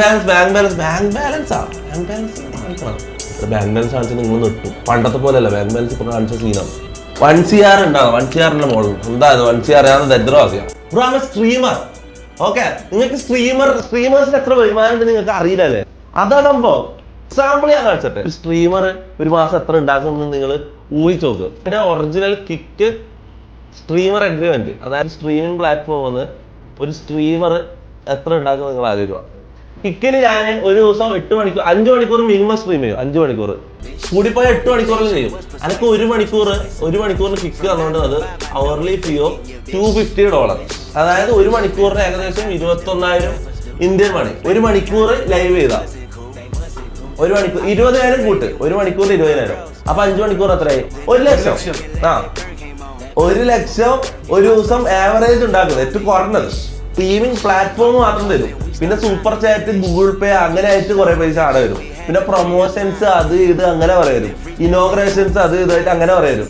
കാണിച്ച് നിങ്ങൾ നിർത്തും. പണ്ടത്തെ പോലെയല്ല, ബാങ്ക് ബാലൻസ് ഇപ്പൊ കാണിച്ച സീനാണ്. 1CR ഉണ്ടാവും, 1CR മോളിൽ എന്തായാലും 1CR ദരിദ്രവാസിയാണ് bro. Am a streamer. Okay, നിങ്ങൾക്ക് സ്ട്രീമേഴ്സിന് എത്ര വരുമാനം നിങ്ങൾക്ക് അറിയില്ലല്ലേ? അതാകുമ്പോ എക്സാമ്പിൾ ഞാൻ കാണിച്ചിട്ടെ. സ്ട്രീമർ ഒരു മാസം എത്ര ഉണ്ടാക്കുന്നത് നിങ്ങൾ ഊഹിച്ചു നോക്കുക. പിന്നെ ഒറിജിനൽ കിക്ക് സ്ട്രീമർ അഗ്രിമെന്റ്, അതായത് സ്ട്രീമിംഗ് പ്ലാറ്റ്ഫോമിൽ ഒരു സ്ട്രീമർ എത്ര ഉണ്ടാക്കുന്നത് നിങ്ങൾ ആലോചിക്കുക. കിക്കിന് ഞാൻ ഒരു ദിവസം 8 മണിക്കൂർ 5 മണിക്കൂർ മിനിമം സ്ട്രീം ചെയ്യും. 5 മണിക്കൂർ കൂടിപ്പോയ 8 മണിക്കൂറിൽ ചെയ്യും. എനിക്ക് ഒരു മണിക്കൂറിന് കിക്ക് തന്നുകൊണ്ട് അത് അവർലി ഫീ ഓഫ് $250. അതായത് ഒരു മണിക്കൂറിന് ഏകദേശം 21,000 ഇന്ത്യൻ മണി. ഒരു മണിക്കൂർ ലൈവ് ചെയ്താ 1 മണിക്കൂർ 20,000 കൂട്ട്, 1 മണിക്കൂർ 20,000. അപ്പൊ 5 മണിക്കൂർ എത്രയായി? 1 ലക്ഷം. 1 ലക്ഷം ഒരു ദിവസം ആവറേജ് ഉണ്ടാക്കുന്നത്. ഏറ്റവും കുറഞ്ഞത് സ്ട്രീമിംഗ് പ്ലാറ്റ്ഫോം മാത്രം തരും. പിന്നെ സൂപ്പർ ചാറ്റ്, ഗൂഗിൾ പേ അങ്ങനെ ആയിട്ട് കുറെ പൈസ അവിടെ വരും. പിന്നെ പ്രൊമോഷൻസ് അത് ഇത് അങ്ങനെ പറയും, ഇനോഗ്രേഷൻസ് അത് ഇതായിട്ട് അങ്ങനെ പറയും.